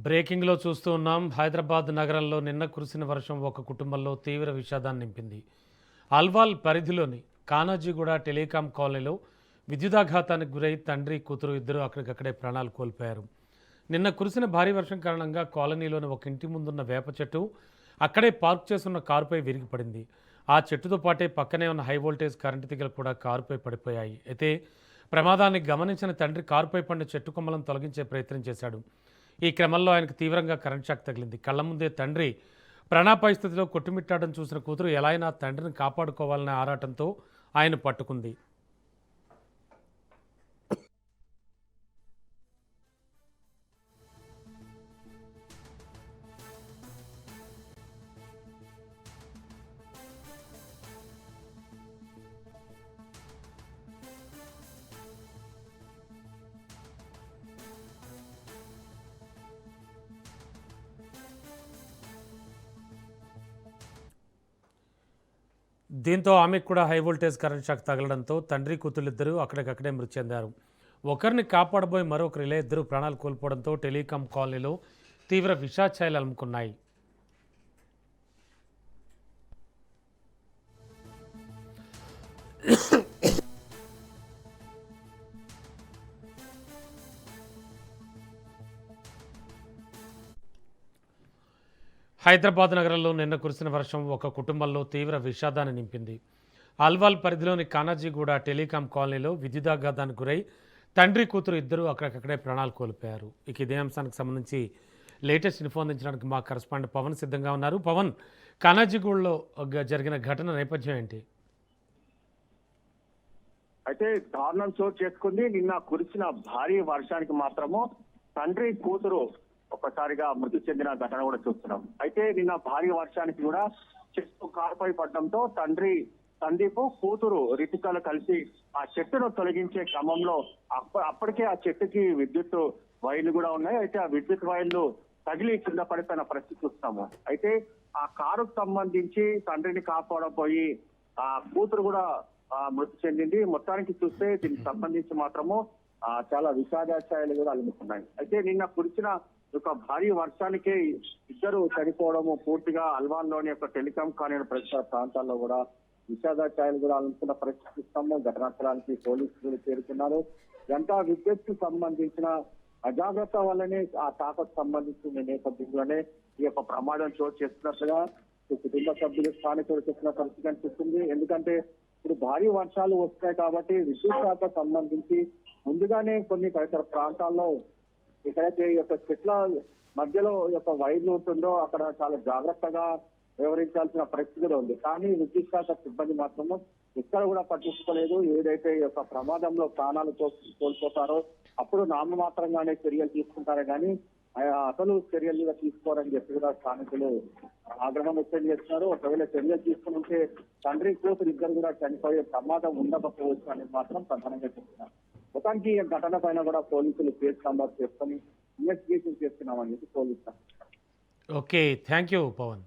బ్రేకింగ్లో చూస్తూ ఉన్నాం. హైదరాబాద్ నగరంలో నిన్న కురిసిన వర్షం ఒక కుటుంబంలో తీవ్ర విషాదాన్ని నింపింది. అల్వాల్ పరిధిలోని కానాజీగూడ టెలికాం కాలనీలో విద్యుదాఘాతానికి గురై తండ్రి కూతురు ఇద్దరు అక్కడికక్కడే ప్రాణాలు కోల్పోయారు. నిన్న కురిసిన భారీ వర్షం కారణంగా కాలనీలోని ఒక ఇంటి ముందున్న వేప చెట్టు అక్కడే పార్క్ చేస్తున్న కారుపై విరిగిపడింది. ఆ చెట్టుతో పాటే పక్కనే ఉన్న హై వోల్టేజ్ కరెంటు తీగలు కూడా కారుపై పడిపోయాయి. అయితే ప్రమాదాన్ని గమనించిన తండ్రి కారుపై పడిన చెట్టు కొమ్మలను తొలగించే ప్రయత్నం చేశాడు. ఈ క్రమంలో ఆయనకు తీవ్రంగా కరెంట్ షాక్ తగిలింది. కళ్ల ముందే తండ్రి ప్రాణాపాయ స్థితిలో కొట్టుమిట్టాడడం చూసిన కూతురు ఎలా అయినా తండ్రిని కాపాడుకోవాలనే ఆరాటంతో ఆయన పట్టుకుంది. దీంతో ఆమెకు కూడా హై వోల్టేజ్ కరెంట్ షాక్ తగలడంతో తండ్రి కూతుళ్ళిద్దరూ అక్కడికక్కడే మృతి చెందారు. ఒకరిని కాపాడబోయి మరొకరు ఇలా ఇద్దరు ప్రాణాలు కోల్పోవడంతో టెలికాం కాలనీలో తీవ్ర విషాఛాయలు అలుముకున్నాయి. హైదరాబాద్ నగరంలో నిన్న కురిసిన వర్షం ఒక కుటుంబంలో తీవ్ర విషాదాన్ని నింపింది. అల్వాల్ పరిధిలోని కానాజీగూడ టెలికాం కాలనీలో విద్యుదాఘాతానికి గురై తండ్రి కూతురు ఇద్దరు అక్కడికక్కడే ప్రాణాలు కోల్పోయారు. ఇక ఇదే అంశానికి సంబంధించి లేటెస్ట్ ఇన్ఫో అందించడానికి మా కరెస్పాండెంట్ పవన్ సిద్ధంగా ఉన్నారు. పవన్, కానాజీగూడలో జరిగిన ఘటన నేపథ్యం ఏంటి? అయితే దారుణం చోటు చేసుకుంది. నిన్న కురిసిన భారీ వర్షానికి మాత్రము తండ్రి కూతురు ఒక్కసారిగా మృతి చెందిన ఘటన కూడా చూస్తున్నాం. అయితే నిన్న భారీ వర్షానికి కూడా చెట్టు కారుపై పడడంతో తండ్రి సందీప్ కూతురు రితికలు కలిసి ఆ చెట్టును తొలగించే క్రమంలో అప్పటికే ఆ చెట్టుకి విద్యుత్ వైర్లు కూడా ఉన్నాయి. అయితే ఆ విద్యుత్ వైర్లు తగిలి కింద పడిపోయిన పరిస్థితి చూస్తాము. అయితే ఆ కారుకు సంబంధించి తండ్రిని కాపాడబోయి ఆ కూతురు కూడా మృతి చెందింది. మొత్తానికి చూస్తే దీనికి సంబంధించి మాత్రము చాలా విషాదాశయాలు కూడా అలుముకున్నాయి. అయితే నిన్న కురిసిన ఒక భారీ వర్షానికే ఇద్దరు చనిపోవడము, పూర్తిగా అల్వాన్లోని యొక్క టెలికాం కాలనీ పరిసర ప్రాంతాల్లో కూడా విషాదాశయాలు కూడా అలుముకున్న పరిస్థితి ఇస్తాము. ఘటనా స్థలానికి పోలీసులు చేరుకున్నారు. గంటా విద్యుత్ సంబంధించిన అజాగ్రత్త వల్లనే ఆ తాకకు సంబంధించిన నేపథ్యంలోనే ఈ యొక్క ప్రమాదం చోటు చేస్తున్నట్లుగా కుటుంబ సభ్యులు స్థానికులు చెప్పిన పరిస్థితి అనిపిస్తుంది. ఎందుకంటే ఇప్పుడు భారీ వర్షాలు వస్తాయి కాబట్టి విద్యుత్ శాఖ సంబంధించి ముందుగానే కొన్ని తదితర ప్రాంతాల్లో ఎక్కడైతే ఈ యొక్క చెట్ల మధ్యలో యొక్క వైర్లు ఉంటుందో అక్కడ చాలా జాగ్రత్తగా వ్యవహరించాల్సిన పరిస్థితి ఉంది. కానీ విద్యుత్ శాఖ సిబ్బంది మాత్రము ఎక్కడ కూడా పట్టించుకోలేదు. ఏదైతే ఈ యొక్క ప్రమాదంలో ప్రాణాలు కోల్పోతారో అప్పుడు నామమాత్రంగానే చర్యలు తీసుకుంటారే కానీ అసలు చర్యలుగా తీసుకోరని చెప్పి కూడా స్థానికులు ఆగ్రహం వ్యక్తం చేస్తున్నారు. ఒకవేళ చర్యలు తీసుకుని ఉంటే తండ్రి కూతురు ఇద్దరు కూడా చనిపోయే ప్రమాదం ఉండకపోవచ్చు అనేది మాత్రం ప్రధానంగా చెప్తున్నారు. మొత్తానికి ఈ ఘటన పైన కూడా పోలీసులు కేసు నమోదు చేసుకొని ఇన్వెస్టిగేషన్ చేస్తున్నామని చెప్పి పోలీసులు. Okay, thank you Pawan.